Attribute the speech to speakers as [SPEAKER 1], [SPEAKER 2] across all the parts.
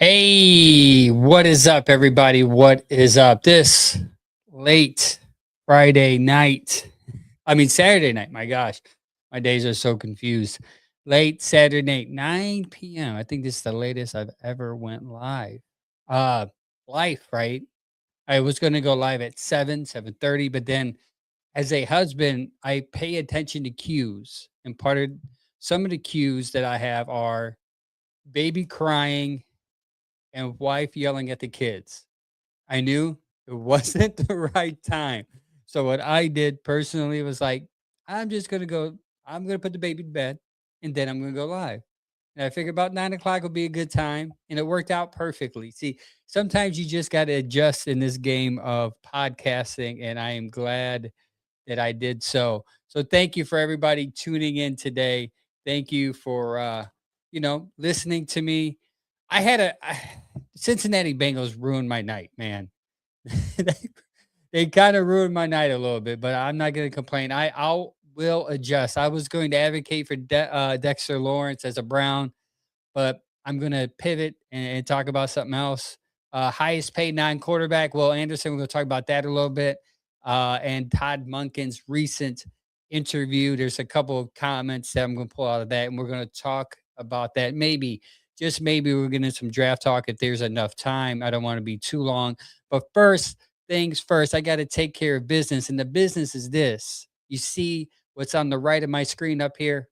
[SPEAKER 1] Hey, what is up, everybody? What is up? This late Friday night, Saturday night. My gosh, my days are so confused. Late Saturday night, 9 p.m. I think this is the latest I've ever went live. Uh, Life, right? I was going to go live at 7:30, but then as a husband, I pay attention to cues. And part of some of the cues that I have are baby crying and wife yelling at the kids. I knew it wasn't the right time. So what I did personally was like, I'm just gonna go, I'm gonna put the baby to bed and then I'm gonna go live. And I figured about 9 o'clock would be a good time. And it worked out perfectly. See, sometimes you just gotta adjust in this game of podcasting, and I am glad that I did so. So thank you for everybody tuning in today. Thank you for listening to me. Cincinnati Bengals ruined my night, man. they they kind of ruined my night a little bit, but I'm not going to complain. Will adjust. I was going to advocate for Dexter Lawrence as a Brown, but I'm going to pivot and talk about something else. Highest paid non-quarterback, Will Anderson. We're going to talk about that a little bit. And Todd Monken's recent interview. There's a couple of comments that I'm going to pull out of that, and we're going to talk about that. Maybe, just maybe, we're going to some draft talk if there's enough time. I don't want to be too long. But first things first, I got to take care of business. And the business is this. You see what's on the right of my screen up here?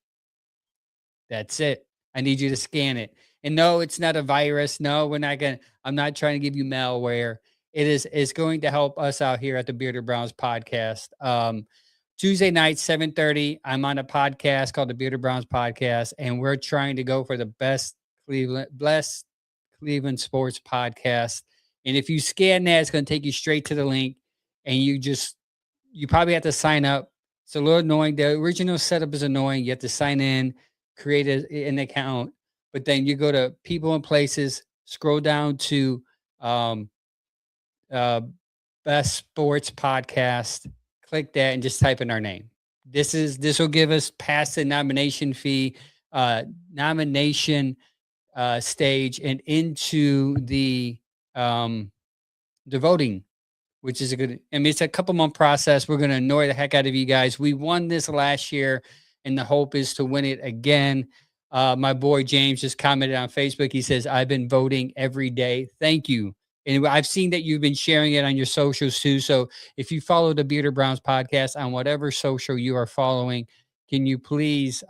[SPEAKER 1] That's it. I need you to scan it. And no, it's not a virus. No, I'm not trying to give you malware. It's going to help us out here at the Bearded Browns podcast. Tuesday night, 7:30. I'm on a podcast called the Bearded Browns Podcast, and we're trying to go for the best Cleveland sports podcast. And if you scan that, it's going to take you straight to the link, and you probably have to sign up. It's a little annoying. The original setup is annoying. You have to sign in, create an account, but then you go to people and places, scroll down to um, uh, best sports podcast, click that, and just type in our name. This will give us past the nomination fee, nomination stage, and into the voting, which is a good. I mean, it's a couple month process. We're going to annoy the heck out of you guys. We won this last year, and the hope is to win it again. My boy James just commented on Facebook. He says, "I've been voting every day. Thank you." And I've seen that you've been sharing it on your socials too. So if you follow the Bearded Browns podcast on whatever social you are following, can you please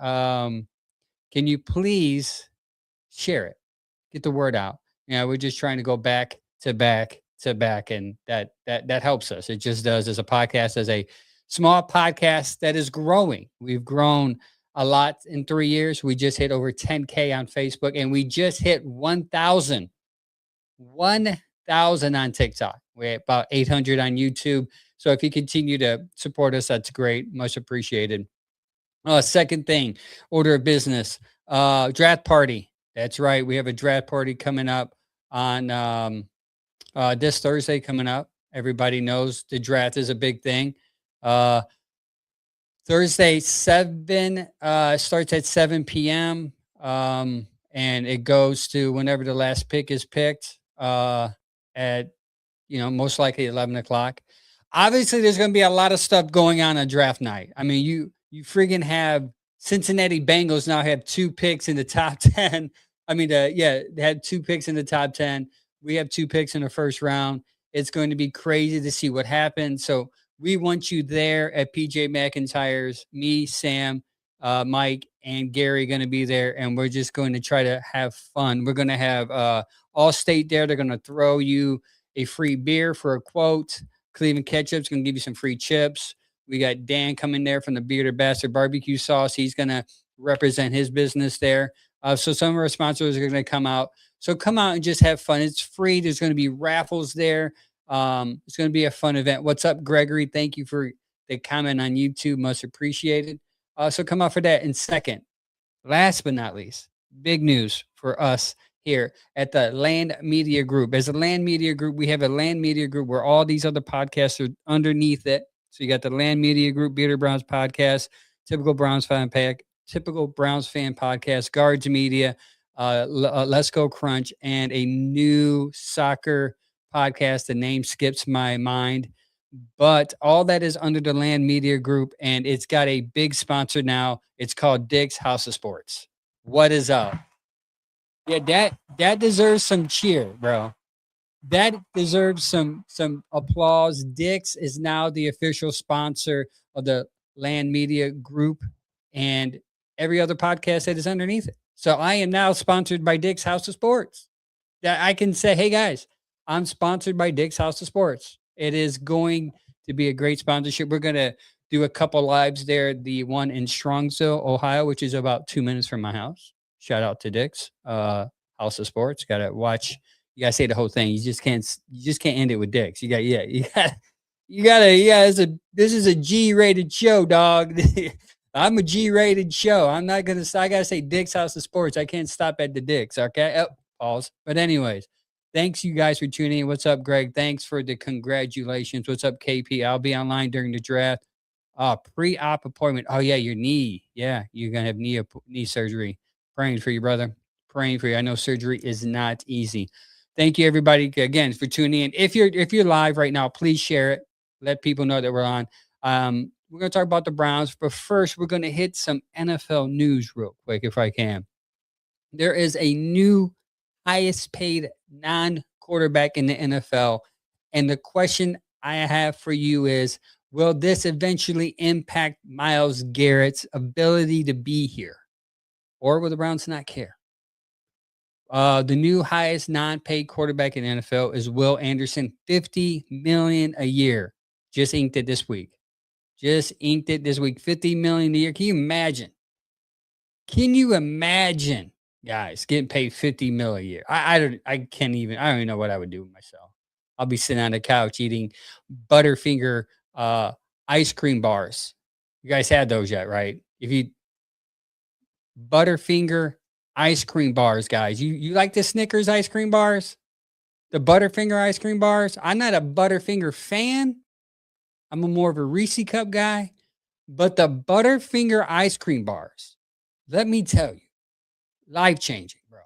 [SPEAKER 1] share it? Get the word out. We're just trying to go back to back to back, and that helps us. It just does. As a podcast, as a small podcast that is growing. We've grown a lot in 3 years. We just hit over 10K on Facebook, and we just hit 1,000 on TikTok. We're at about 800 on YouTube. So if you continue to support us, that's great. Much appreciated. Second thing, order of business, draft party. That's right. We have a draft party coming up on this Thursday coming up. Everybody knows the draft is a big thing. Thursday, 7 starts at 7 p.m. And it goes to whenever the last pick is picked at, most likely 11 o'clock. Obviously, there's going to be a lot of stuff going on draft night. I mean, you friggin' have Cincinnati Bengals now have 2 picks in the top 10. They had 2 picks in the top 10. We have 2 picks in the first round. It's going to be crazy to see what happens. So we want you there at PJ McIntyre's. Me, Sam, Mike, and Gary going to be there, and we're just going to try to have fun. We're going to have All-State there. They're going to throw you a free beer for a quote. Cleveland Ketchup's going to give you some free chips. We got Dan coming there from the Bearded Bastard Barbecue Sauce. He's going to represent his business there. So some of our sponsors are going to come out. So come out and just have fun. It's free. There's going to be raffles there. It's going to be a fun event. What's up, Gregory? Thank you for the comment on YouTube. Much appreciated. So come out for that. And second, last but not least, big news for us here at the Land Media Group. As a Land Media Group, we have a Land Media Group where all these other podcasts are underneath it. So you got the Land Media Group, Bearded Browns Podcast, Typical Browns Fan Podcast, Guards Media, Let's Go Crunch, and a new soccer podcast. The name skips my mind, but all that is under the Land Media Group, and it's got a big sponsor now. It's called Dick's House of Sports. What is up? Yeah, that deserves some cheer, bro. That deserves some applause. Dick's is now the official sponsor of the Land Media Group and every other podcast that is underneath it. So I am now sponsored by Dick's House of Sports. That I can say, hey guys, I'm sponsored by Dick's House of Sports. It is going to be a great sponsorship. We're gonna do a couple lives there. The one in Strongsville, Ohio, which is about 2 minutes from my house. Shout out to Dick's House of Sports. Gotta watch. You gotta say the whole thing. You just can't end it with Dick's. You got yeah. You gotta yeah. This is a G-rated show, dog. I'm a G-rated show. I'm not gonna. I gotta say Dick's House of Sports. I can't stop at the Dick's. Okay. Oh, pause. But anyways, thanks you guys for tuning in. What's up, Greg? Thanks for the congratulations. What's up, KP? I'll be online during the draft. Pre-op appointment. Oh yeah, your knee. Yeah, you're gonna have knee surgery. Praying for you, brother. Praying for you. I know surgery is not easy. Thank you, everybody, again for tuning in. If you're live right now, please share it. Let people know that we're on. We're gonna talk about the Browns, but first we're gonna hit some NFL news real quick, if I can. There is a new highest paid non-quarterback in the NFL. And the question I have for you is, will this eventually impact Myles Garrett's ability to be here? Or will the Browns not care? The new highest non-paid quarterback in the NFL is Will Anderson, $50 million a year. Just inked it this week. Just inked it this week. $50 million a year. Can you imagine? Can you imagine, guys, getting paid $50 million a year? I can't even. I don't even know what I would do with myself. I'll be sitting on the couch eating Butterfinger ice cream bars. You guys had those yet, right? If you Butterfinger ice cream bars, guys. You like the Snickers ice cream bars? The Butterfinger ice cream bars? I'm not a Butterfinger fan. I'm a more of a Reese Cup guy. But the Butterfinger ice cream bars, let me tell you, life changing, bro.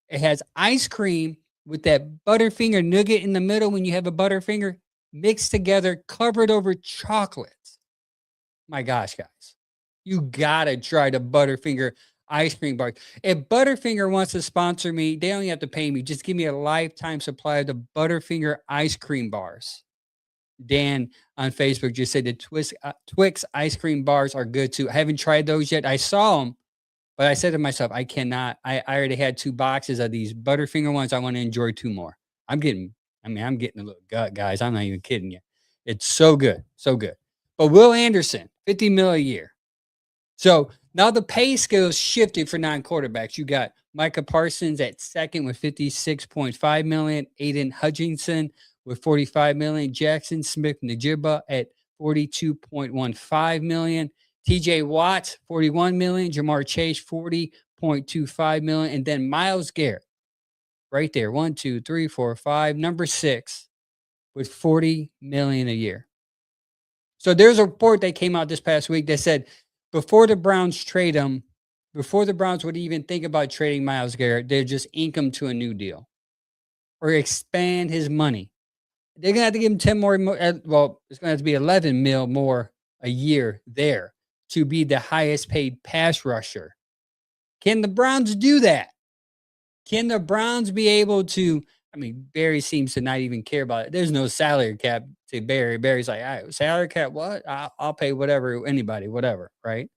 [SPEAKER 1] It has ice cream with that Butterfinger nugget in the middle when you have a Butterfinger mixed together, covered over chocolate. My gosh, guys. You gotta try the Butterfinger ice cream bar. If Butterfinger wants to sponsor me, they only have to pay me. Just give me a lifetime supply of the Butterfinger ice cream bars. Dan on Facebook just said the Twix ice cream bars are good too. I haven't tried those yet. I saw them, but I said to myself, I cannot. I already had 2 boxes of these Butterfinger ones. I want to enjoy 2 more. I'm getting a little gut, guys. I'm not even kidding you. It's so good. So good. But Will Anderson, $50 million a year. So now the pay scale shifted for non-quarterbacks. You got Micah Parsons at second with $56.5 million, Aiden Hutchinson with $45 million, Jackson Smith-Njigba at $42.15 million, TJ Watt, $41 million, Jamar Chase, $40.25 million, and then Myles Garrett, right there, 1, 2, 3, 4, 5, number 6, with $40 million a year. So there's a report that came out this past week that said before the Browns trade him, before the Browns would even think about trading Myles Garrett, they'd just ink him to a new deal or expand his money. They're gonna have to give him 10 more. Well, it's gonna have to be 11 mil more a year there to be the highest paid pass rusher. Can the Browns do that? Can the Browns be able to? I mean, Barry seems to not even care about it. There's no salary cap to Barry. Barry's like, all right, salary cap, what? I'll pay whatever, anybody, whatever, right?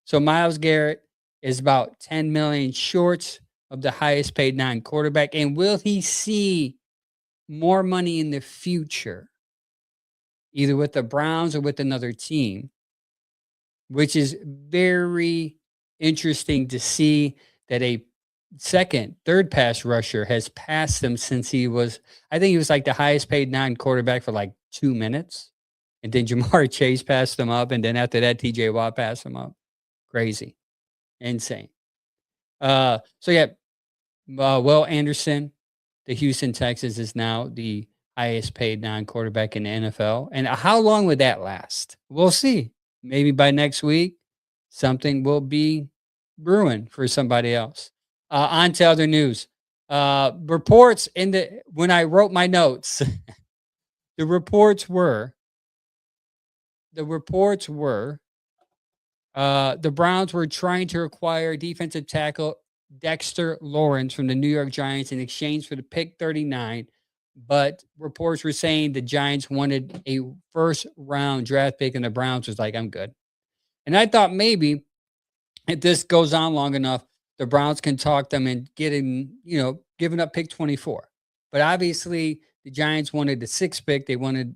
[SPEAKER 1] So Myles Garrett is about 10 million short of the highest paid non-quarterback. And will he see more money in the future, either with the Browns or with another team? Which is very interesting to see that a third pass rusher has passed him since I think he was like the highest paid non-quarterback for like 2 minutes. And then Jamar Chase passed him up. And then after that, TJ Watt passed him up. Crazy. Insane. So yeah, Will Anderson, the Houston Texans, is now the highest paid non-quarterback in the NFL. And how long would that last? We'll see. Maybe by next week, something will be brewing for somebody else. On to other news. Reports in the when I wrote my notes, the reports were the reports were the Browns were trying to acquire defensive tackle Dexter Lawrence from the New York Giants in exchange for the pick 39. But reports were saying the Giants wanted a first round draft pick, and the Browns was like, I'm good. And I thought maybe if this goes on long enough, the Browns can talk them and getting, giving up pick 24. But obviously, the Giants wanted the sixth pick. They wanted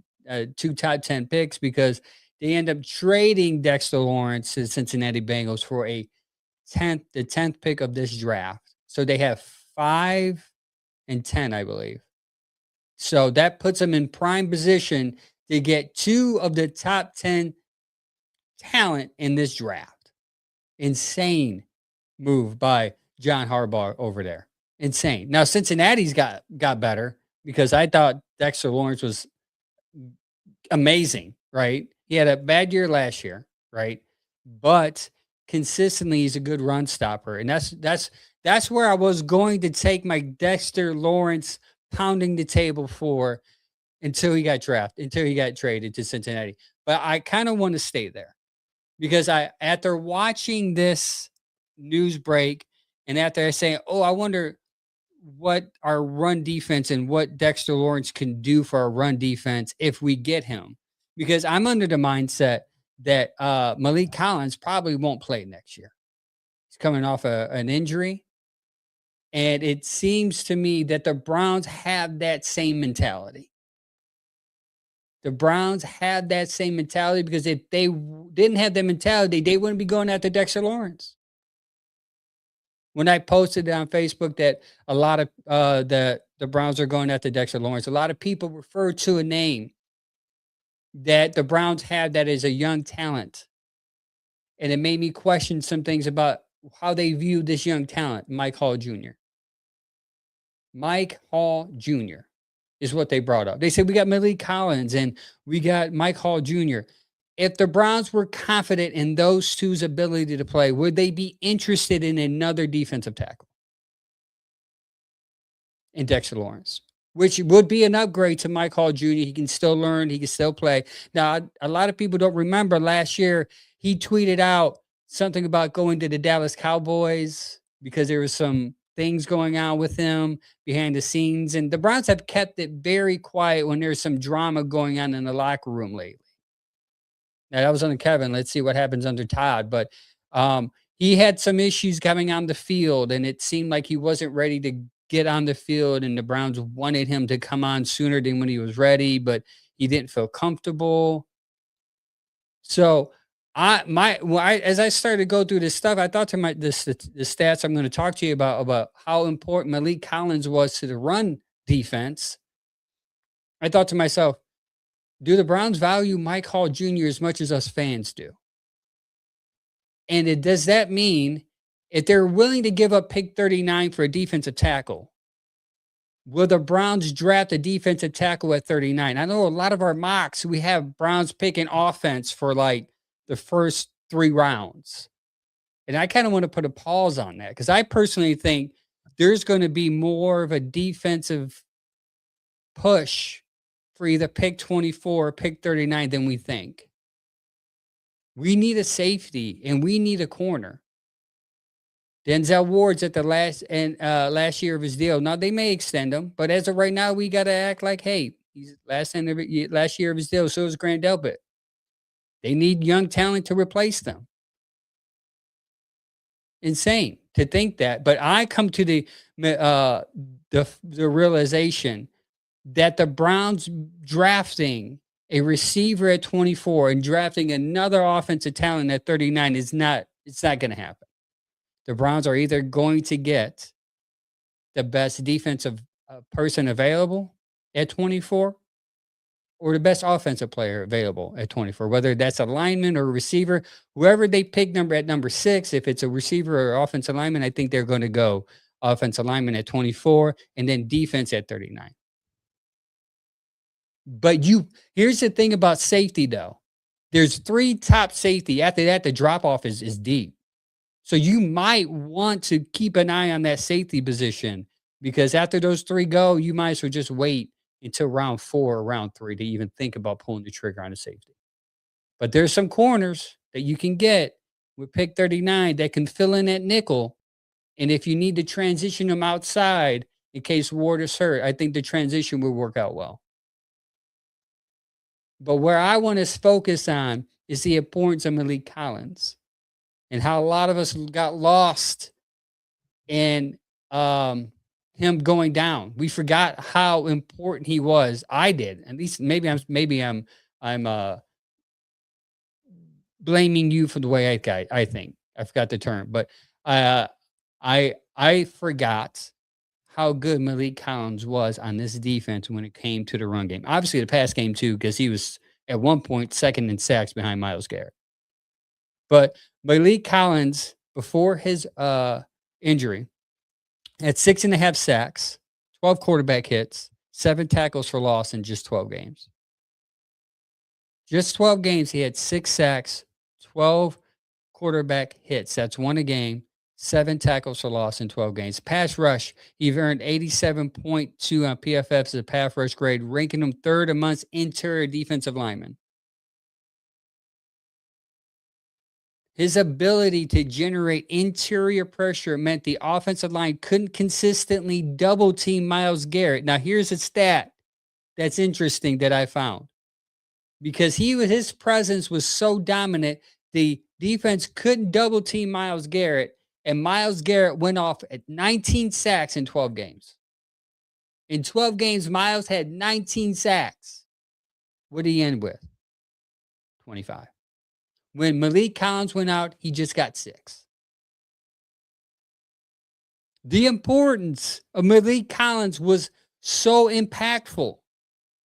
[SPEAKER 1] two top 10 picks because they end up trading Dexter Lawrence to the Cincinnati Bengals for the 10th pick of this draft. So they have 5 and 10, I believe. So that puts them in prime position to get two of the top 10 talent in this draft. Insane move by John Harbaugh over there. Insane. Now Cincinnati's got better because I thought Dexter Lawrence was amazing, right? He had a bad year last year, right? But consistently he's a good run stopper. And that's where I was going to take my Dexter Lawrence pounding the table for until he got drafted, until he got traded to Cincinnati. But I kind of want to stay there because after watching this news break and after I say, oh, I wonder what our run defense and what Dexter Lawrence can do for our run defense if we get him. Because I'm under the mindset that Malik Collins probably won't play next year. He's coming off an injury. And it seems to me that the Browns have that same mentality. The Browns have that same mentality because if they didn't have that mentality, they wouldn't be going after Dexter Lawrence. When I posted on Facebook that a lot of the Browns are going after Dexter Lawrence, a lot of people refer to a name that the Browns have that is a young talent. And it made me question some things about how they view this young talent, Mike Hall Jr. Mike Hall Jr. is what they brought up. They said, we got Malik Collins and we got Mike Hall Jr. If the Browns were confident in those two's ability to play, would they be interested in another defensive tackle? In Dexter Lawrence, which would be an upgrade to Mike Hall Jr. He can still learn, he can still play. Now, a lot of people don't remember last year, he tweeted out something about going to the Dallas Cowboys because there was some things going on with him behind the scenes. And the Browns have kept it very quiet when there's some drama going on in the locker room lately. Now, that was under Kevin. Let's see what happens under Todd. But he had some issues coming on the field, and it seemed like he wasn't ready to get on the field, and the Browns wanted him to come on sooner than when he was ready, but he didn't feel comfortable. So as I started to go through this stuff, I thought to the stats I'm going to talk to you about how important Malik Collins was to the run defense. I thought to myself, do the Browns value Mike Hall Jr. as much as us fans do? And does that mean if they're willing to give up pick 39 for a defensive tackle, will the Browns draft a defensive tackle at 39? I know a lot of our mocks, we have Browns picking offense for like the first 3 rounds. And I kind of want to put a pause on that because I personally think there's going to be more of a defensive push for either pick 24 or pick 39 than we think. We need a safety and we need a corner. Denzel Ward's at the last year of his deal. Now they may extend him, but as of right now, we got to act like, hey, he's last year of his deal. So is Grant Delpit. They need young talent to replace them. Insane to think that, but I come to the realization that the Browns drafting a receiver at 24 and drafting another offensive talent at 39 it's not going to happen. The Browns are either going to get the best defensive person available at 24 or the best offensive player available at 24, whether that's a lineman or a receiver, whoever they pick at number 6, if it's a receiver or offensive lineman, I think they're going to go offensive lineman at 24 and then defense at 39. But here's the thing about safety though. There's 3 top safety. After that, the drop off is deep. So you might want to keep an eye on that safety position because after those 3 go, you might as well just wait until round 4 or round 3 to even think about pulling the trigger on a safety. But there's some corners that you can get with pick 39 that can fill in that nickel, and if you need to transition them outside in case Ward is hurt, I think the transition will work out well. But where I wanna focus on is the importance of Malik Collins and how a lot of us got lost in, him going down. We forgot how important he was. I did. At least maybe I'm blaming you for the way I think. I forgot the term, but, uh, I forgot how good Malik Collins was on this defense when it came to the run game. Obviously, the pass game too, because he was at one point second in sacks behind Myles Garrett. But Malik Collins, before his injury, had 6.5 sacks, 12 quarterback hits, 7 tackles for loss in just 12 games. Just 12 games, he had 6 sacks, 12 quarterback hits. That's 1 a game, 7 tackles for loss in 12 games. Pass rush, he earned 87.2 on PFF as a pass rush grade, ranking him 3rd amongst interior defensive linemen. His ability to generate interior pressure meant the offensive line couldn't consistently double team Myles Garrett. Now, here's a stat that's interesting that I found. Because his presence was so dominant, the defense couldn't double team Myles Garrett, and Myles Garrett went off at 19 sacks in 12 games. In 12 games, Myles had 19 sacks. What did he end with? 25. When Malik Collins went out, he just got 6. The importance of Malik Collins was so impactful.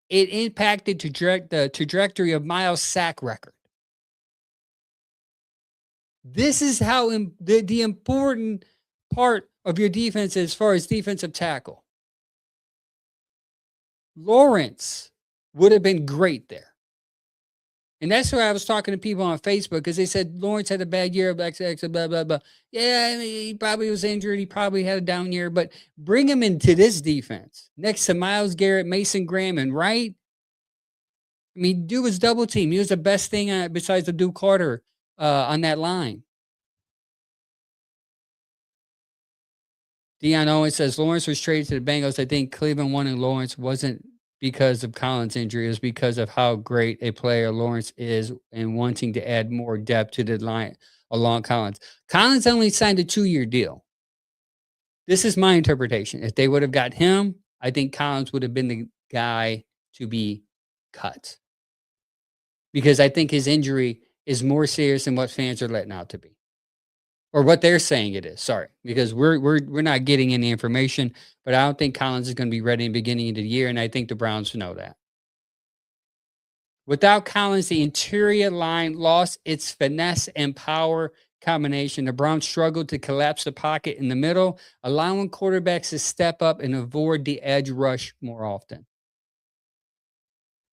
[SPEAKER 1] It impacted the trajectory of Myles' sack record. This is how the important part of your defense as far as defensive tackle. Lawrence would have been great there. And that's why I was talking to people on Facebook because they said Lawrence had a bad year, blah, blah, blah. Yeah, I mean, he probably was injured. He probably had a down year, but bring him into this defense next to Myles Garrett, Mason Graham, and Wright. I mean, dude was double team. He was the best thing besides Abdul Carter on that line. Dion Owens says Lawrence was traded to the Bengals. I think Cleveland wanted Lawrence wasn't because of Collins' injury. It was because of how great a player Lawrence is and wanting to add more depth to the line along Collins. Collins only signed a 2-year deal. This is my interpretation. If they would have got him, I think Collins would have been the guy to be cut. Because I think his injury is more serious than what fans are letting out to be. Or what they're saying it is, sorry. Because we're not getting any information, but I don't think Collins is going to be ready in the beginning of the year, and I think the Browns know that. Without Collins, the interior line lost its finesse and power combination. The Browns struggled to collapse the pocket in the middle, allowing quarterbacks to step up and avoid the edge rush more often.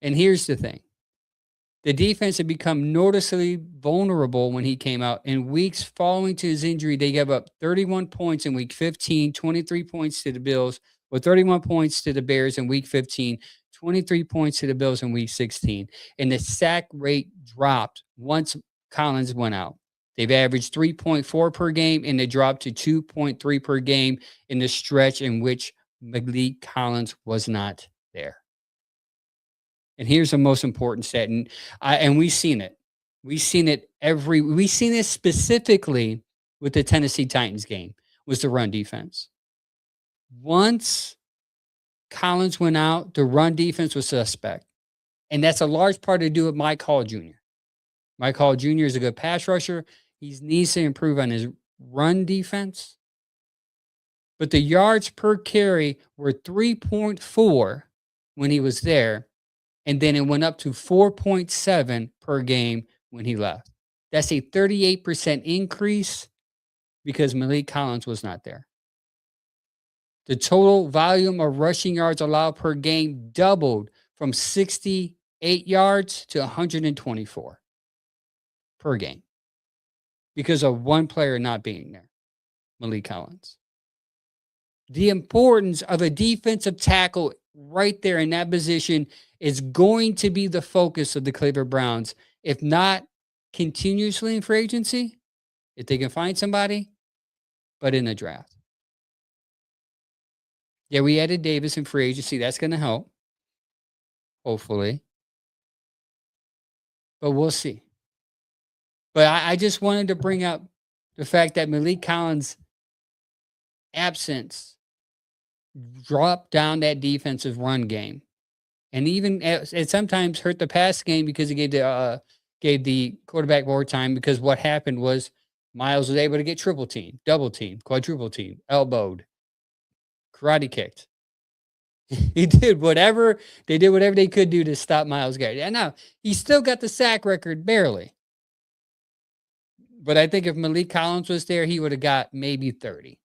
[SPEAKER 1] And here's the thing. The defense had become noticeably vulnerable when he came out. In weeks following to his injury, they gave up 31 points in week 15, 23 points to the Bills, or 31 points to the Bears in week 15, 23 points to the Bills in week 16. And the sack rate dropped once Collins went out. They've averaged 3.4 per game, and they dropped to 2.3 per game in the stretch in which Malik Collins was not there. And here's the most important stat, and we've seen it. We've seen it specifically with the Tennessee Titans game, was the run defense. Once Collins went out, the run defense was suspect. And that's a large part to do with Mike Hall Jr. Mike Hall Jr. is a good pass rusher. He needs to improve on his run defense. But the yards per carry were 3.4 when he was there. And then it went up to 4.7 per game when he left. That's a 38% increase because Malik Collins was not there. The total volume of rushing yards allowed per game doubled from 68 yards to 124 per game. because of one player not being there, Malik Collins. The importance of a defensive tackle right there in that position is going to be the focus of the Cleveland Browns. If not continuously in free agency, if they can find somebody, but in the draft. Yeah, we added Davis in free agency. That's going to help, hopefully. But we'll see. But I just wanted to bring up the fact that Malik Collins' absence dropped down that defensive run game, and even it sometimes hurt the pass game because it gave the quarterback more time. Because what happened was Miles was able to get triple team, double team, quadruple team, elbowed, karate kicked. He did whatever they could do to stop Miles Garrett. And now he still got the sack record barely. But I think if Malik Collins was there, he would have got maybe 30.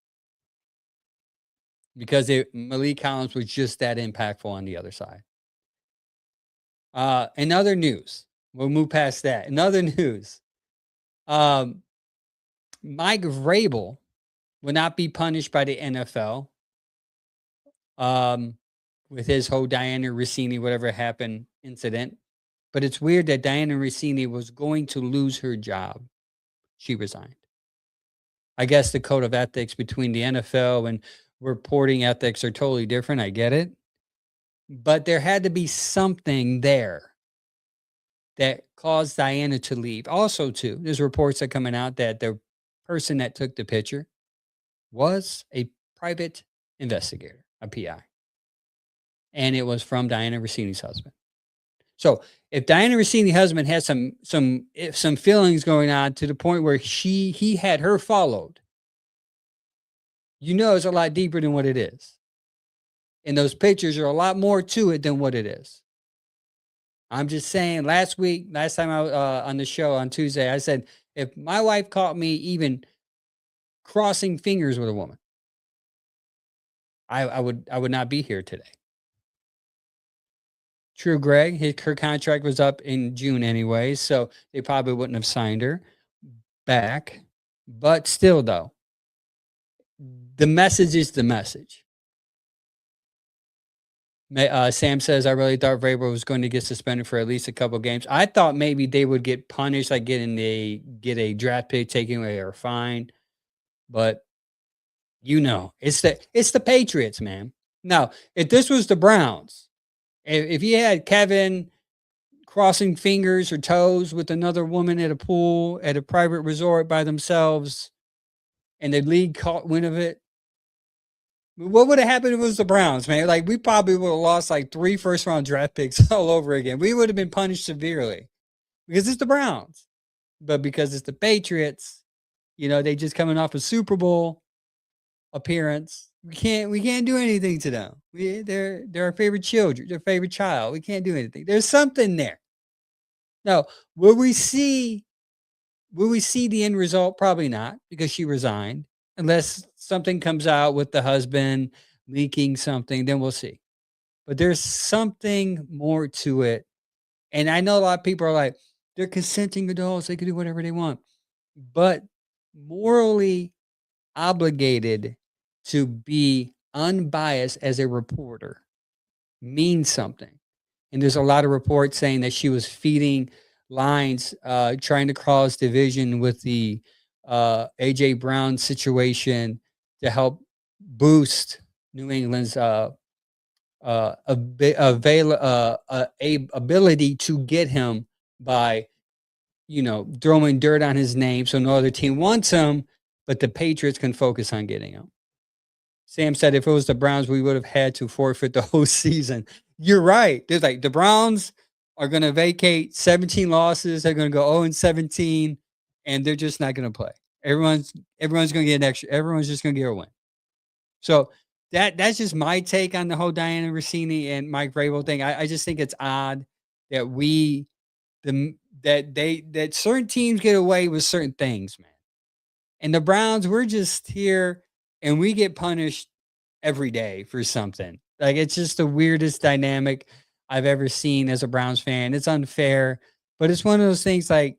[SPEAKER 1] Because Malik Collins was just that impactful on the other side. In other news, we'll move past that. In other news, Mike Vrabel will not be punished by the NFL with his whole Diana Rossini, whatever happened incident. But it's weird that Diana Rossini was going to lose her job. She resigned. I guess the code of ethics between the NFL and reporting ethics are totally different. I get it. But there had to be something there that caused Diana to leave. Also, too, there's reports that are coming out that the person that took the picture was a private investigator, a PI. And it was from Diana Rossini's husband. So if Diana Rossini's husband had some feelings going on to the point where he had her followed, it's a lot deeper than what it is. And those pictures are a lot more to it than what it is. I'm just saying, last time I was on the show on Tuesday, I said, if my wife caught me even crossing fingers with a woman, I would not be here today. True, Greg, her contract was up in June anyway, so they probably wouldn't have signed her back. But still, though, the message is the message. Sam says, I really thought Vrabel was going to get suspended for at least a couple games. I thought maybe they would get punished, like get a draft pick taken away or fine. But it's the Patriots, man. Now, if this was the Browns, if you had Kevin crossing fingers or toes with another woman at a pool at a private resort by themselves, and the league caught wind of it, what would have happened if it was the Browns, man? Like, we probably would have lost like 3 first-round draft picks all over again. We would have been punished severely because it's the Browns. But because it's the Patriots, they just coming off a Super Bowl appearance. We can't do anything to them. They're our favorite children, their favorite child. We can't do anything. There's something there. Now, will we see the end result? Probably not, because she resigned. Unless something comes out with the husband leaking something, then we'll see. But there's something more to it. And I know a lot of people are like, they're consenting adults. They can do whatever they want. But morally obligated to be unbiased as a reporter means something. And there's a lot of reports saying that she was feeding lines, trying to cross division with the AJ Brown situation to help boost New England's ability to get him by, throwing dirt on his name so no other team wants him, but the Patriots can focus on getting him. Sam said if it was the Browns, we would have had to forfeit the whole season. You're right. There's like the Browns are going to vacate 17 losses. They're going to go 0-17, and they're just not going to play. Everyone's going to get an extra. Everyone's just going to get a win. So that's just my take on the whole Diana Rossini and Mike Vrabel thing. I just think it's odd that that certain teams get away with certain things, man. And the Browns, we're just here and we get punished every day for something. Like, it's just the weirdest dynamic I've ever seen as a Browns fan. It's unfair, but it's one of those things like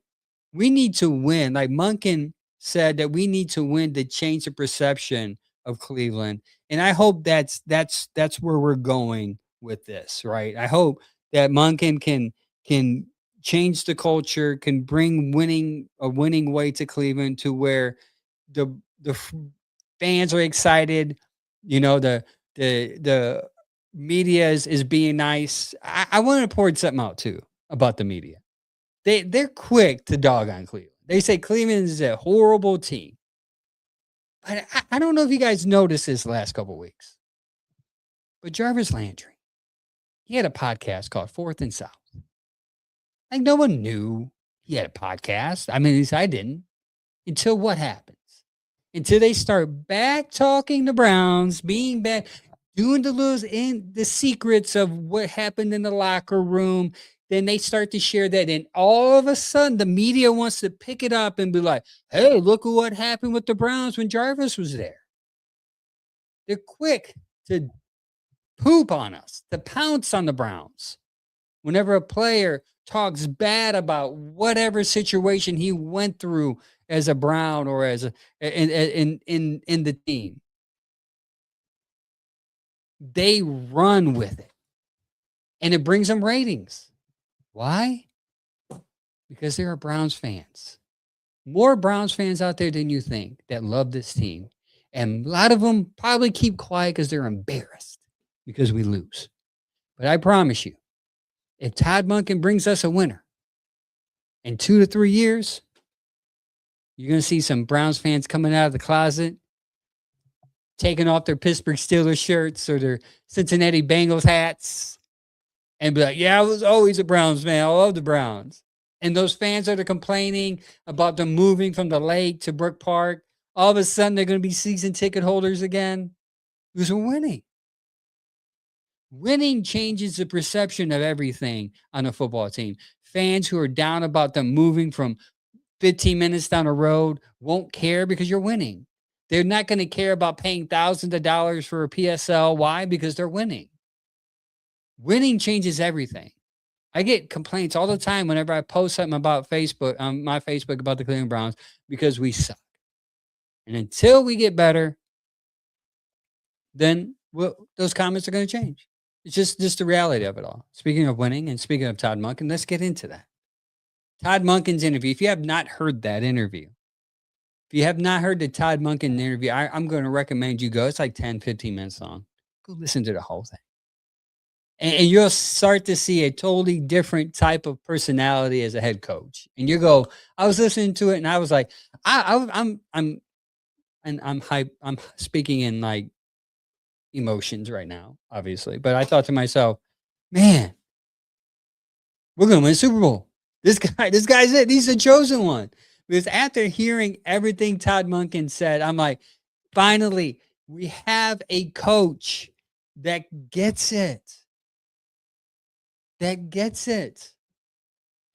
[SPEAKER 1] we need to win. Like Monken said that we need to win to change the perception of Cleveland. And I hope that's where we're going with this, right? I hope that Monken can change the culture, can bring winning way to Cleveland to where the fans are excited, the media is being nice. I want to point something out too about the media. They're quick to dog on Cleveland. They say Cleveland is a horrible team. But I don't know if you guys noticed this last couple weeks. But Jarvis Landry, he had a podcast called Fourth and South. Like no one knew he had a podcast. I mean, at least I didn't. Until what happens? Until they start back talking the Browns, being back, doing the secrets of what happened in the locker room. Then they start to share that. And all of a sudden, the media wants to pick it up and be like, hey, look at what happened with the Browns when Jarvis was there. They're quick to poop on us, to pounce on the Browns. Whenever a player talks bad about whatever situation he went through as a Brown or as in the team, they run with it. And it brings them ratings. Why? Because there are Browns fans. More Browns fans out there than you think that love this team. And a lot of them probably keep quiet because they're embarrassed because we lose. But I promise you, if Todd Monken brings us a winner in 2 to 3 years, you're going to see some Browns fans coming out of the closet, taking off their Pittsburgh Steelers shirts or their Cincinnati Bengals hats and be like, yeah, I was always a Browns fan. I love the Browns. And those fans that are complaining about them moving from the lake to Brook Park, all of a sudden they're going to be season ticket holders again because we're winning. Winning changes the perception of everything on a football team. Fans who are down about them moving from 15 minutes down the road won't care because you're winning. They're not going to care about paying thousands of dollars for a PSL. Why? Because they're winning. Winning changes everything. I get complaints all the time whenever I post something about Facebook, on my Facebook about the Cleveland Browns, because we suck. And until we get better, then those comments are going to change. It's just the reality of it all. Speaking of winning and speaking of Todd Monken, let's get into that. Todd Monken's interview. If you have not heard that interview, if you have not heard the Todd Monken interview, I'm going to recommend you go. It's like 10, 15 minutes long. Go listen to the whole thing. And you'll start to see a totally different type of personality as a head coach. And you go, I was listening to it and I was like, I'm hype. I'm speaking in like emotions right now, obviously. But I thought to myself, man, we're going to win the Super Bowl. This guy's it. He's the chosen one. Because after hearing everything Todd Monken said, I'm like, finally, we have a coach that gets it. That gets it.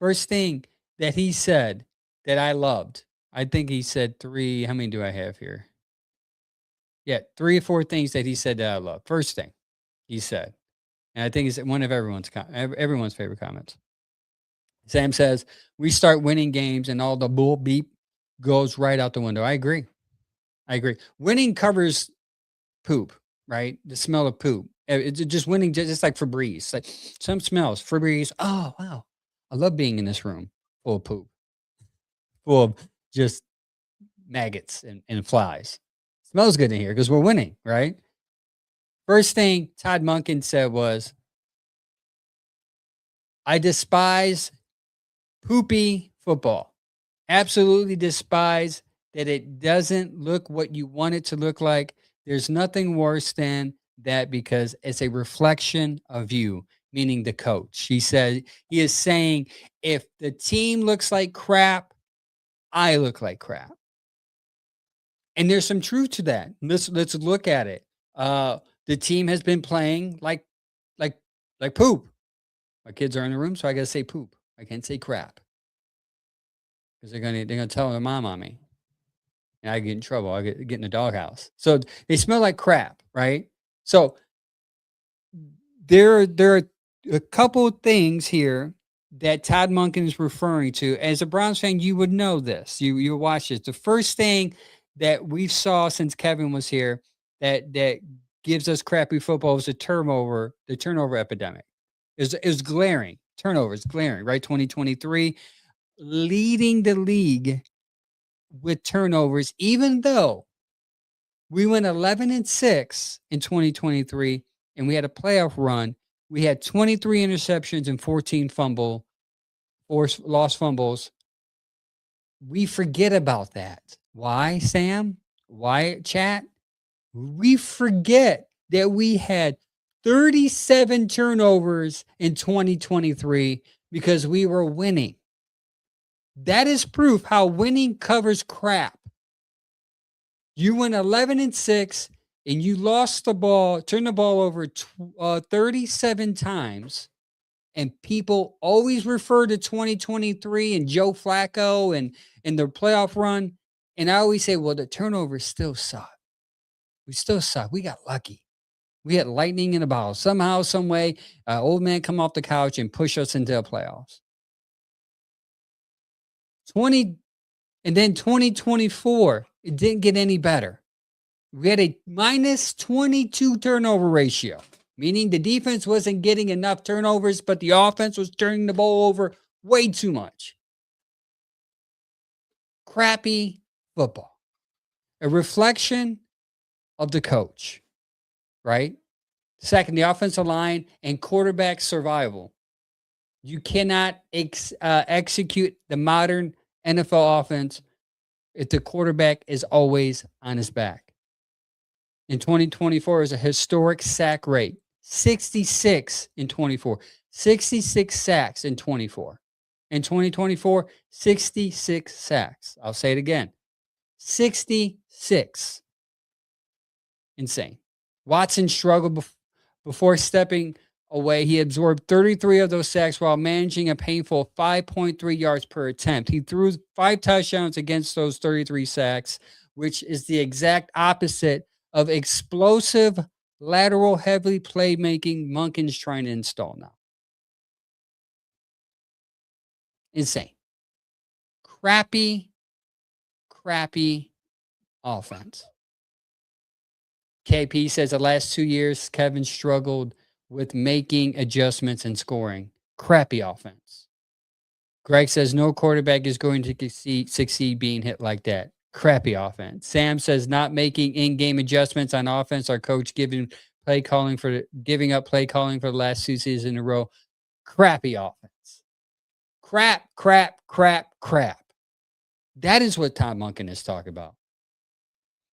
[SPEAKER 1] First thing that he said that I loved, I think he said 3. How many do I have here? Yeah, 3 or 4 things that he said that I love. First thing he said, and I think it's one of everyone's favorite comments. Sam says, we start winning games and all the bull beep goes right out the window. I agree. Winning covers poop, right? The smell of poop. It's just winning, just like Febreze. Like some smells, Febreze. Oh, wow. I love being in this room full of poop, full of just maggots and flies. Smells good in here because we're winning, right? First thing Todd Monken said was, I despise poopy football. Absolutely despise that it doesn't look what you want it to look like. There's nothing worse than that because it's a reflection of you, meaning the coach. He is saying, if the team looks like crap, I look like crap. And there's some truth to that. Let's look at it. The team has been playing like poop. My kids are in the room, so I gotta say poop. I can't say crap. Because they're gonna tell their mom on me. And I get in trouble. I get in the doghouse. So they smell like crap, right? So there are a couple of things here that Todd Monken is referring to, as a Browns fan, you would know this. You watch this. The first thing that we saw since Kevin was here that gives us crappy football is the turnover epidemic. Is glaring. Turnovers glaring, right? 2023 leading the league with turnovers, even though we went 11-6 in 2023 and we had a playoff run. We had 23 interceptions and 14 lost fumbles. We forget about that. Why, Sam? Why, chat? We forget that we had 37 turnovers in 2023 because we were winning. That is proof how winning covers crap. You went 11-6 and you lost the ball, turned the ball over 37 times. And people always refer to 2023 and Joe Flacco and the playoff run. And I always say, well, the turnovers still suck. We still suck. We got lucky. We had lightning in a bottle. Somehow, some way, old man come off the couch and push us into the playoffs. 2024, it didn't get any better. We had a minus 22 turnover ratio, meaning the defense wasn't getting enough turnovers, but the offense was turning the ball over way too much. Crappy football. A reflection of the coach, right? Second, the offensive line and quarterback survival. You cannot execute the modern NFL offense if the quarterback is always on his back. In 2024 is a historic sack rate, 66 in 24, 66 sacks in 24. In 2024, 66 sacks. I'll say it again, 66. Insane. Watson struggled before stepping away. He absorbed 33 of those sacks while managing a painful 5.3 yards per attempt. He threw 5 touchdowns against those 33 sacks, which is the exact opposite of explosive lateral heavy playmaking Monken's trying to install now. Insane. Crappy offense. KP says the last 2 years, Kevin struggled with making adjustments and scoring. Crappy offense. Greg says no quarterback is going to succeed being hit like that. Crappy offense. Sam says not making in-game adjustments on offense. Our coach giving up play calling for the last 2 seasons in a row. Crappy offense. Crap. That is what Tom Monken is talking about.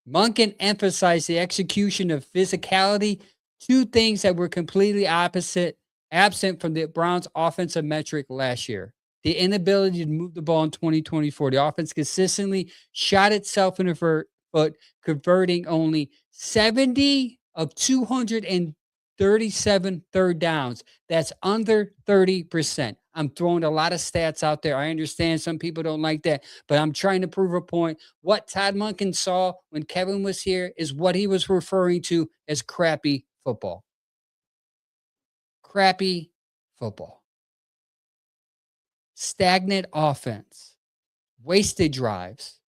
[SPEAKER 1] Monken emphasized the execution of physicality, 2 things that were completely absent from the Browns' offensive metric last year. The inability to move the ball in 2024. The offense consistently shot itself in the foot, converting only 70 of 237 third downs. That's under 30%. I'm throwing a lot of stats out there. I understand some people don't like that, but I'm trying to prove a point. What Todd Monken saw when Kevin was here is what he was referring to as crappy football. Crappy football. Stagnant offense. Wasted drives.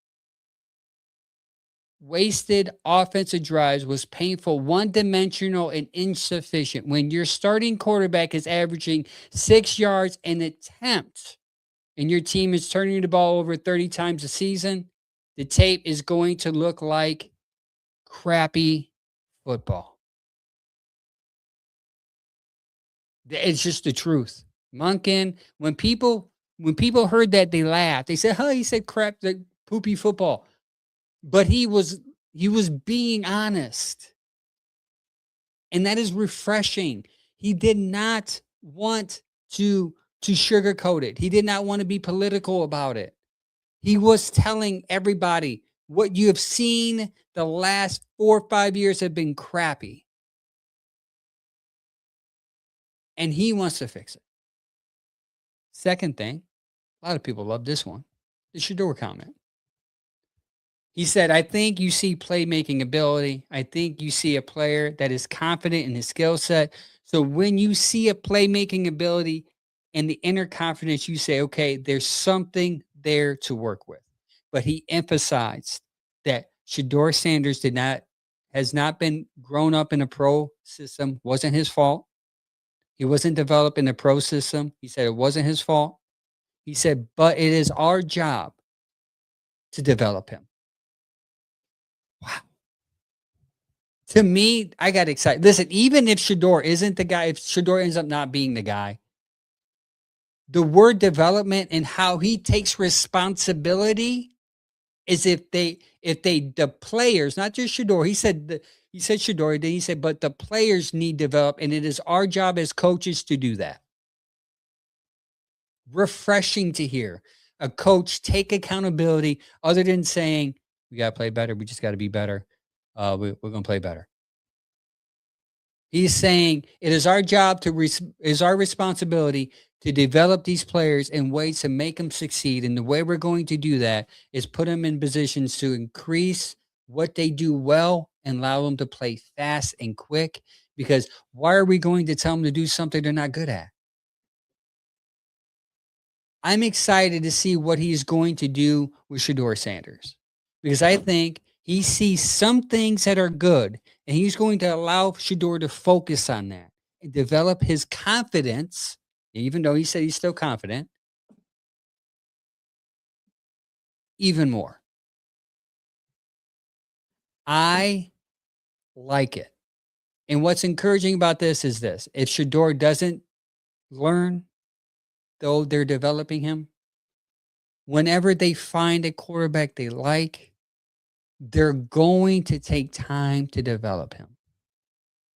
[SPEAKER 1] Wasted offensive drives was painful, one-dimensional, and insufficient. When your starting quarterback is averaging 6 yards an attempt and your team is turning the ball over 30 times a season, the tape is going to look like crappy football. It's just the truth. Monken, when people heard that, they laughed. They said, he said crap, the poopy football. But he was being honest. And that is refreshing. He did not want to sugarcoat it. He did not want to be political about it. He was telling everybody what you have seen the last 4 or 5 years have been crappy. And he wants to fix it. Second thing, a lot of people love this one, the Shedeur comment. He said, I think you see playmaking ability. I think you see a player that is confident in his skill set. So when you see a playmaking ability, and the inner confidence, you say, okay, there's something there to work with. But he emphasized that Shedeur Sanders has not been grown up in a pro system, wasn't his fault. He wasn't developed in the pro system. He said it wasn't his fault. He said, but it is our job to develop him. Wow. To me, I got excited. Listen, even if Shedeur isn't the guy, if Shedeur ends up not being the guy, the word development and how he takes responsibility is the players, not just Shedeur, he said Shedeur, then he said, but the players need develop, and it is our job as coaches to do that. Refreshing to hear a coach take accountability other than saying, we got to play better. We just got to be better. We're going to play better. He's saying it is our job is our responsibility to develop these players in ways to make them succeed. And the way we're going to do that is put them in positions to increase what they do well and allow them to play fast and quick. Because why are we going to tell them to do something they're not good at? I'm excited to see what he's going to do with Shedeur Sanders because I think he sees some things that are good and he's going to allow Shedeur to focus on that and develop his confidence, even though he said he's still confident, even more. I like it. And what's encouraging about this is this: if Shedeur doesn't learn, though they're developing him, whenever they find a quarterback they like, they're going to take time to develop him.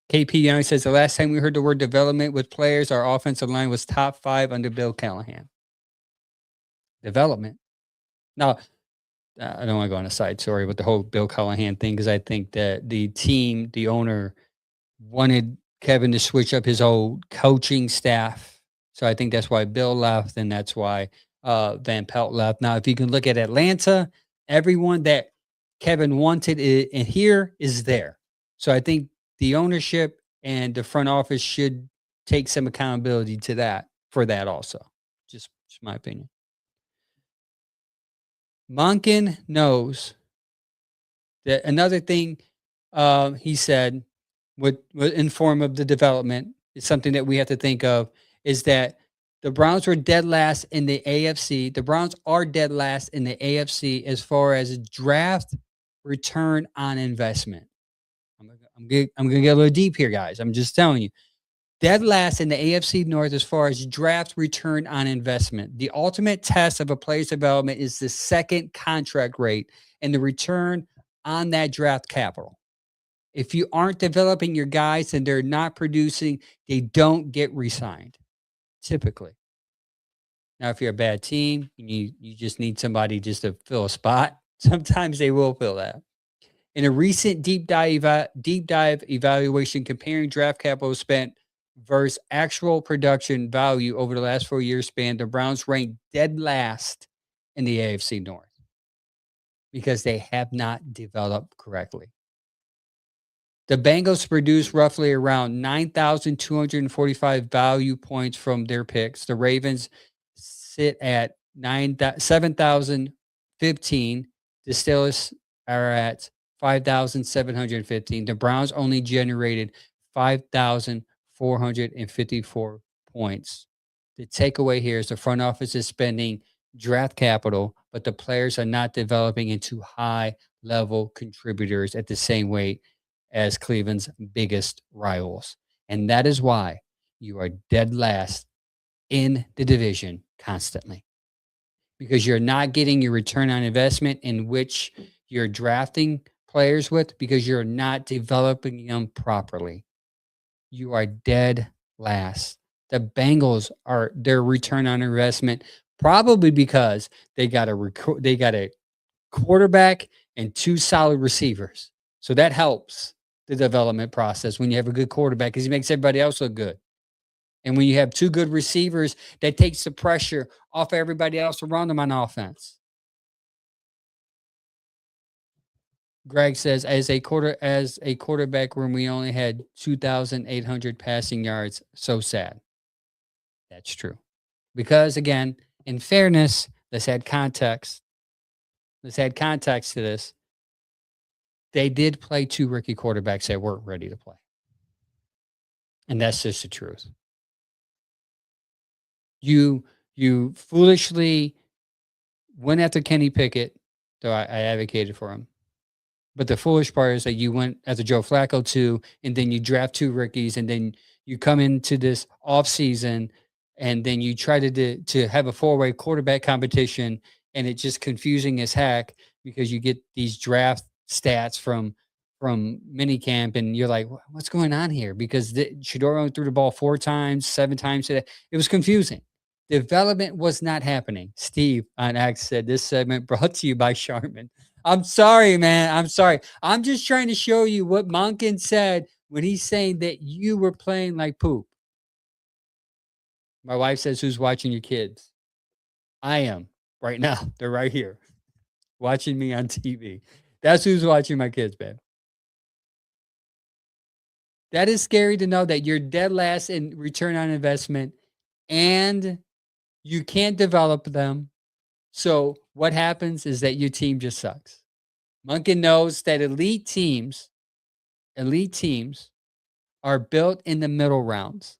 [SPEAKER 1] KP Young says the last time we heard the word development with players, our offensive line was top 5 under Bill Callahan. Development. Now, I don't want to go on a side story with the whole Bill Callahan thing because I think that the team, the owner, wanted Kevin to switch up his whole coaching staff. So I think that's why Bill left, and that's why Van Pelt left. Now, if you can look at Atlanta, everyone that Kevin wanted in here is there. So I think the ownership and the front office should take some accountability to that for that also. Just my opinion. Monken knows that another thing he said would in form of the development is something that we have to think of is that the Browns were dead last in the AFC. The Browns are dead last in the AFC as far as draft return on investment. I'm gonna get a little deep here, guys. I'm just telling you. Dead last in the AFC North as far as draft return on investment. The ultimate test of a player's development is the second contract rate and the return on that draft capital. If you aren't developing your guys and they're not producing, they don't get re-signed, typically. Now, if you're a bad team, you just need somebody just to fill a spot. Sometimes they will fill that. In a recent deep dive evaluation comparing draft capital spent versus actual production value over the last 4 years span, the Browns ranked dead last in the AFC North because they have not developed correctly. The Bengals produced roughly around 9,245 value points from their picks. The Ravens sit at 7,015. The Steelers are at 5,715. The Browns only generated 5,454 points. The takeaway here is the front office is spending draft capital, but the players are not developing into high level contributors at the same rate as Cleveland's biggest rivals. And that is why you are dead last in the division constantly because you're not getting your return on investment in which you're drafting players with because you're not developing them properly. You are dead last. The Bengals are their return on investment probably because they got a quarterback and 2 solid receivers. So that helps the development process when you have a good quarterback because he makes everybody else look good. And when you have 2 good receivers, that takes the pressure off everybody else around them on offense. Greg says, as a quarterback room, we only had 2,800 passing yards. So sad. That's true. Because again, in fairness, let's add context. Let's add context to this. They did play 2 rookie quarterbacks that weren't ready to play, and that's just the truth. You you foolishly went after Kenny Pickett, though I advocated for him. But the foolish part is that you went after Joe Flacco too, and then you draft 2 rookies, and then you come into this offseason, and then you try to have a four-way quarterback competition, and it's just confusing as heck because you get these draft stats from minicamp, and you're like, What's going on here?" Because Shedeur only threw the ball 4 times, 7 times today. It was confusing. Development was not happening. Steve on X said, "This segment brought to you by Charmin." I'm sorry, man. I'm sorry. I'm just trying to show you what Monken said when he's saying that you were playing like poop. My wife says, "Who's watching your kids?" I am right now. They're right here watching me on TV. That's who's watching my kids, babe. That is scary to know that you're dead last in return on investment and you can't develop them. So what happens is that your team just sucks. Monken knows that elite teams are built in the middle rounds.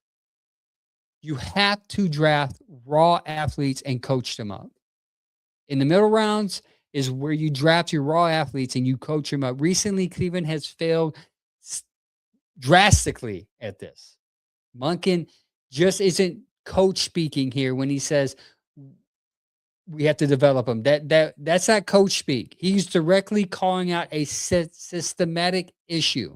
[SPEAKER 1] You have to draft raw athletes and coach them up. In the middle rounds is where you draft your raw athletes and you coach them up. Recently, Cleveland has failed drastically at this. Monken just isn't coach speaking here when he says we have to develop them. That's not coach speak. He's directly calling out a systematic issue.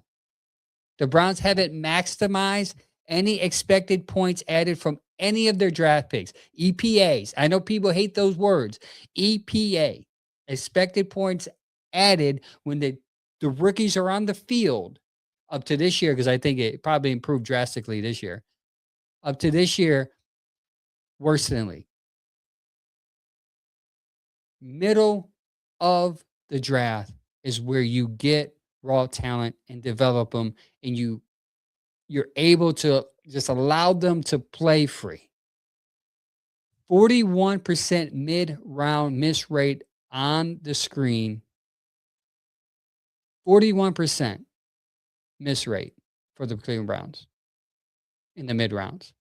[SPEAKER 1] The Browns haven't maximized any expected points added from any of their draft picks. EPAs. I know people hate those words. EPA. Expected points added when the rookies are on the field up to this year, because I think it probably improved drastically this year. Up to this year, worse than league. Middle of the draft is where you get raw talent and develop them, and you're able to just allow them to play free. 41% mid-round miss rate on the screen. 41% miss rate for the Cleveland Browns in the mid-rounds.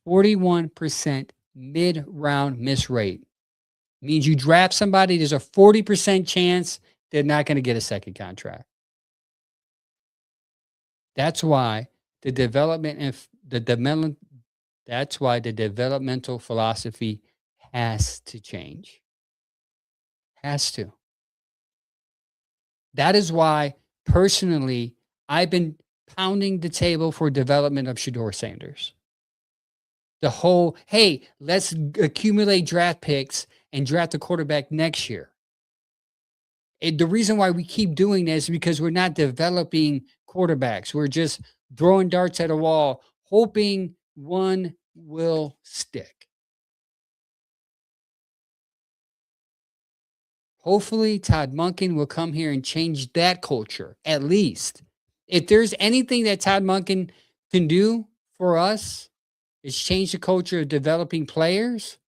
[SPEAKER 1] 41% mid-round miss rate means you draft somebody, there's a 40% chance they're not going to get a second contract. That's why the development and the development that's why the developmental philosophy has to change. Has to. That is why personally I've been pounding the table for development of Shedeur Sanders. The whole, hey, let's accumulate draft picks and draft a quarterback next year. The reason why we keep doing this is because we're not developing quarterbacks. We're just throwing darts at a wall, hoping one will stick. Hopefully, Todd Monken will come here and change that culture, at least. If there's anything that Todd Monken can do for us, it's change the culture of developing players.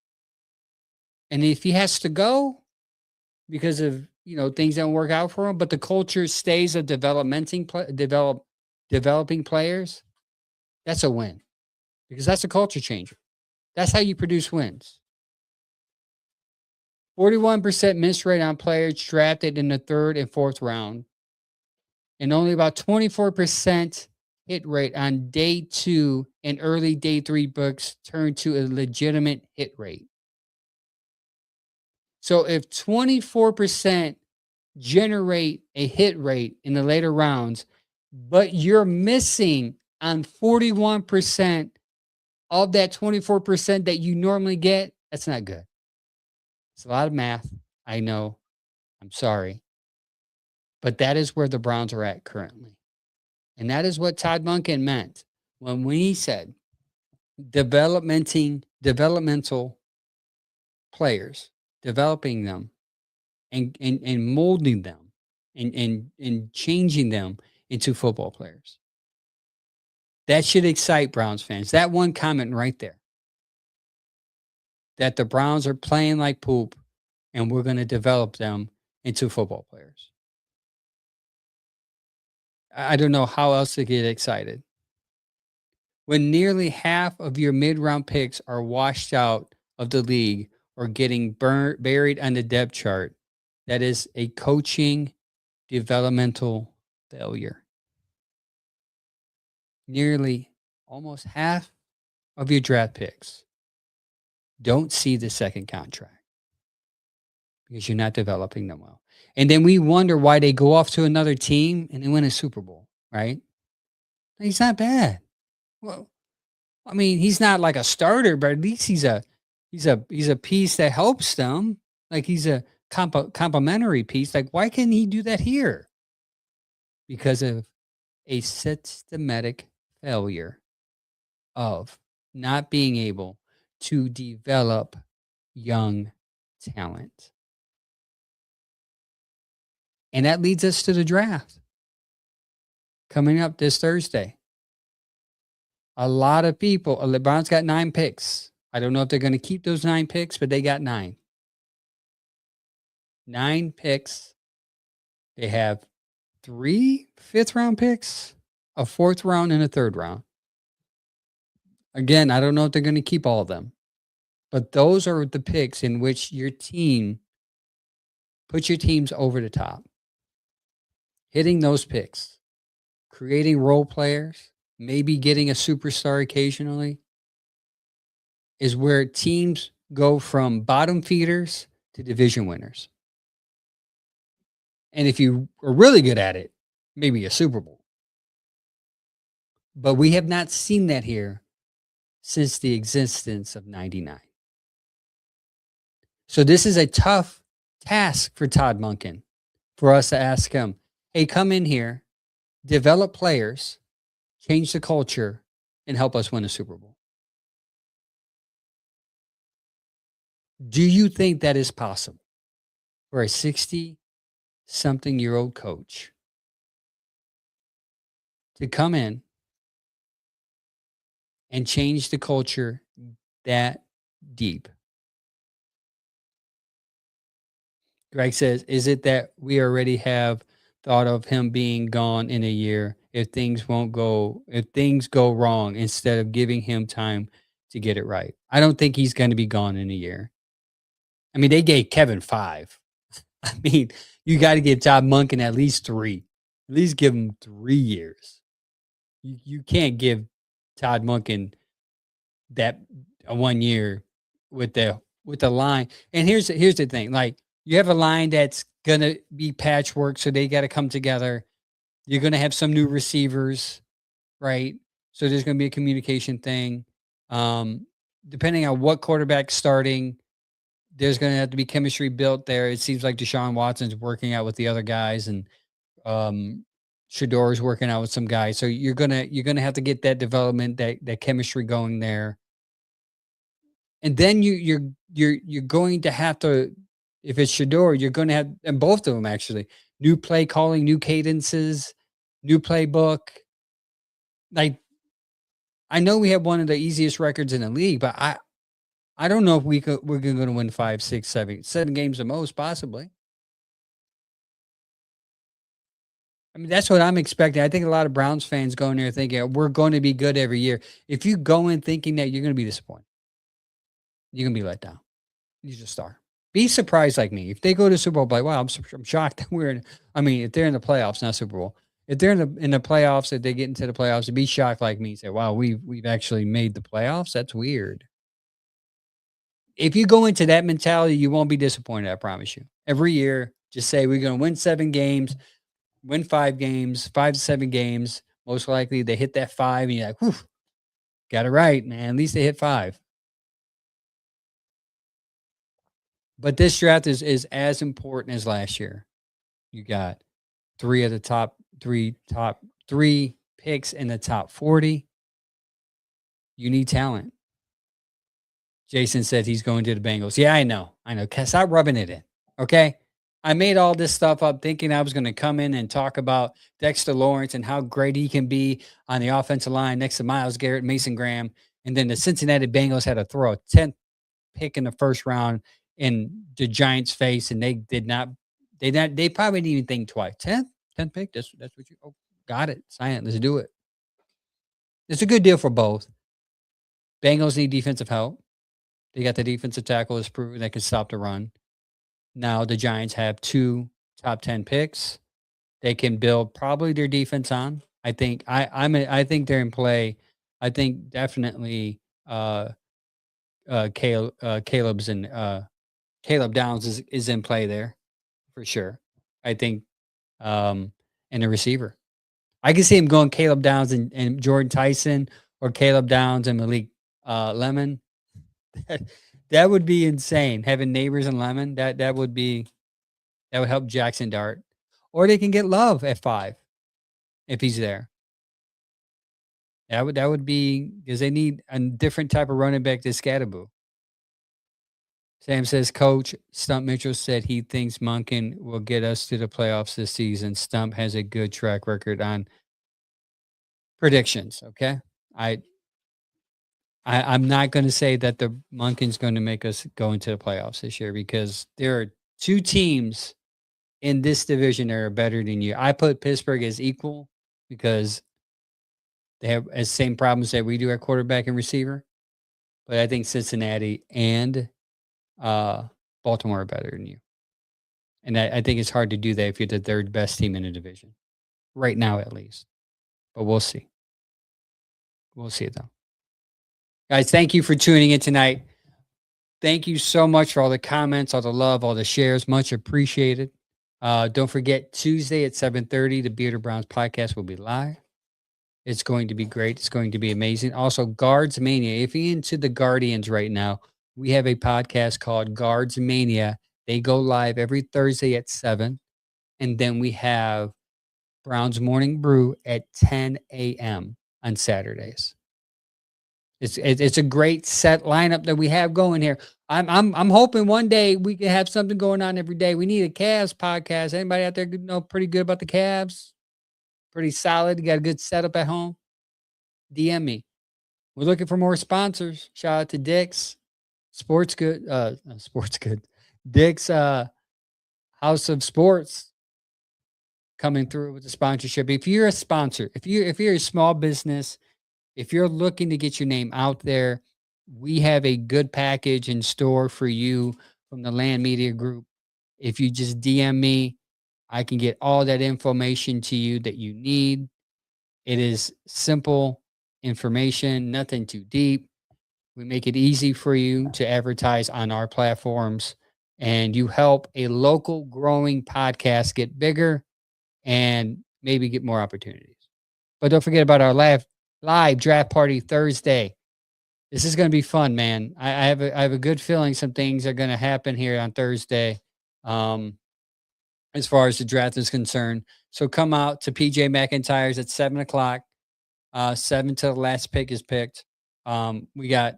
[SPEAKER 1] And if he has to go because of things don't work out for him, but the culture stays of developing players, that's a win because that's a culture changer. That's how you produce wins. 41% miss rate on players drafted in the 3rd and 4th round, and only about 24% hit rate on day 2 and early day 3 books turn to a legitimate hit rate. So if 24% generate a hit rate in the later rounds, but you're missing on 41% of that 24% that you normally get, that's not good. It's a lot of math. I know. I'm sorry. But that is where the Browns are at currently. And that is what Todd Monken meant when he said developmental players, developing them and molding them and changing them into football players. That should excite Browns fans. That one comment right there. that the Browns are playing like poop and we're going to develop them into football players. I don't know how else to get excited. When nearly half of your mid-round picks are washed out of the league or getting buried on the depth chart, that is a coaching developmental failure. Nearly almost half of your draft picks don't see the second contract because you're not developing them well. And then we wonder why they go off to another team and they win a Super Bowl, right? He's not bad. Well, I mean, he's not like a starter, but at least he's a piece that helps them. Like he's a complementary piece. Like why can't he do that here? Because of a systematic failure of not being able to develop young talent. And that leads us to the draft coming up this Thursday. A lot of people, LeBron's got 9 picks. I don't know if they're going to keep those 9 picks, but they got 9. 9 picks. They have 3 fifth-round picks, a 4th round, and a 3rd round. Again, I don't know if they're going to keep all of them, but those are the picks in which your team put your teams over the top. Hitting those picks, creating role players, maybe getting a superstar occasionally, is where teams go from bottom feeders to division winners. And if you are really good at it, maybe a Super Bowl. But we have not seen that here since the existence of 99. So this is a tough task for Todd Monken, for us to ask him, hey, come in here, develop players, change the culture, and help us win a Super Bowl. Do you think that is possible for a 60-something-year-old coach to come in and change the culture that deep? Greg says, is it that we already have thought of him being gone in a year if things go wrong instead of giving him time to get it right? I don't think he's going to be gone in a year. I mean, they gave Kevin 5. I mean, you got to give Todd Monken at least 3. At least give him 3 years. You can't give Todd Monken that 1 year with the line. And here's the thing, like you have a line that's gonna be patchwork, so they got to come together. You're gonna have some new receivers, right? So there's gonna be a communication thing. Depending on what quarterback's starting, there's gonna have to be chemistry built there. It seems like Deshaun Watson's working out with the other guys, and Shedeur is working out with some guys. So you're gonna have to get that development, that chemistry going there. And then you're going to have to, if it's Shedeur, you're going to have, and both of them actually, new play calling, new cadences, new playbook. Like, I know we have one of the easiest records in the league, but I don't know if we're going to win 5, 6, 7 games the most, possibly. I mean, that's what I'm expecting. I think a lot of Browns fans go in there thinking we're going to be good every year. If you go in thinking that, you're going to be disappointed. You're going to be let down. You just star. Be surprised like me. If they go to Super Bowl, like, wow, I'm shocked that we're in. I mean, if they're in the playoffs, not Super Bowl. If they're in the playoffs, if they get into the playoffs, be shocked like me. Say, wow, we've actually made the playoffs. That's weird. If you go into that mentality, you won't be disappointed. I promise you. Every year, just say we're going to win 7 games, win 5 games, 5 to 7 games. Most likely, they hit that 5, and you're like, whew, got it right, man. At least they hit 5. But this draft is as important as last year. You got 3 of the top 3 picks in the top 40. You need talent. Jason said he's going to the Bengals. Yeah, I know. Stop rubbing it in. Okay. I made all this stuff up thinking I was going to come in and talk about Dexter Lawrence and how great he can be on the offensive line next to Myles Garrett, Mason Graham. And then the Cincinnati Bengals had to throw a 10th pick in the first round in the Giants' face, and they did not. They probably didn't even think twice. 10th pick. That's what you. Oh, got it. Sign it. Let's do it. It's a good deal for both. Bengals need defensive help. They got the defensive tackle has proven they can stop the run. Now the Giants have two top 10 picks. They can build probably their defense on. I think they're in play. I think definitely Caleb's and Caleb Downs is in play there for sure. I think and a receiver. I can see him going Caleb Downs and Jordan Tyson or Caleb Downs and Malik Lemon. That, that would be insane. Having neighbors and Lemon, that would help Jackson Dart. Or they can get Love at 5 if he's there. That would be because they need a different type of running back than Scatterboo. Sam says, Coach Stump Mitchell said he thinks Monken will get us to the playoffs this season. Stump has a good track record on predictions. Okay. I I'm not going to say that the Monken's going to make us go into the playoffs this year because there are two teams in this division that are better than you. I put Pittsburgh as equal because they have the same problems that we do at quarterback and receiver. But I think Cincinnati and Baltimore are better than you. And I think it's hard to do that if you're the third best team in the division. Right now, at least. But we'll see. We'll see, though. Guys, thank you for tuning in tonight. Thank you so much for all the comments, all the love, all the shares. Much appreciated. Don't forget, Tuesday at 7:30, the Bearded Browns podcast will be live. It's going to be great. It's going to be amazing. Also, Guards Mania. If you're into the Guardians right now, we have a podcast called Guards Mania. They go live every Thursday at 7. And then we have Browns Morning Brew at 10 a.m. on Saturdays. It's a great set lineup that we have going here. I'm hoping one day we can have something going on every day. We need a Cavs podcast. Anybody out there know pretty good about the Cavs? Pretty solid. You got a good setup at home? DM me. We're looking for more sponsors. Shout out to Dick's Sports Good. Sports Good. Dick's House of Sports coming through with the sponsorship. If you're a sponsor, if you're a small business, if you're looking to get your name out there, we have a good package in store for you from the Land Media Group. If you just DM me, I can get all that information to you that you need. It is simple information, nothing too deep. We make it easy for you to advertise on our platforms, and you help a local growing podcast get bigger and maybe get more opportunities. But don't forget about our live draft party Thursday. This is going to be fun, man. I have a good feeling some things are going to happen here on Thursday, as far as the draft is concerned. So come out to PJ McIntyre's at 7:00. 7 till the last pick is picked. We got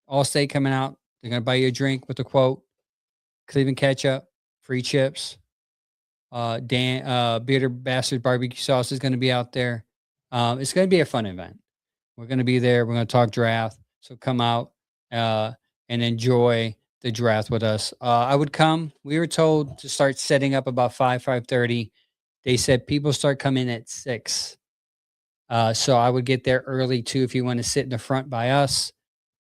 [SPEAKER 1] Allstate coming out. They're going to buy you a drink with a quote. Cleveland ketchup, free chips. Bearded Bastard barbecue sauce is going to be out there. It's going to be a fun event. We're going to be there. We're going to talk draft. So come out and enjoy the draft with us. I would come. We were told to start setting up about 5:30. They said people start coming at 6. So I would get there early too if you want to sit in the front by us.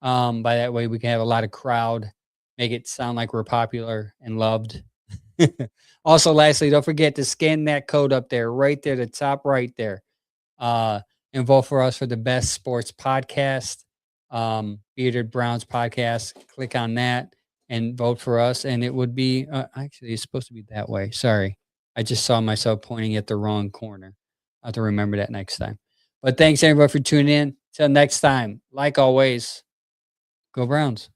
[SPEAKER 1] By that way, we can have a lot of crowd, make it sound like we're popular and loved. Also, lastly, don't forget to scan that code up there, right there, the top right there. And vote for us for the best sports podcast, Bearded Browns podcast. Click on that and vote for us. And it would be actually it's supposed to be that way. Sorry, I just saw myself pointing at the wrong corner. I have to remember that next time. But thanks everybody for tuning in. Till next time, like always, go Browns.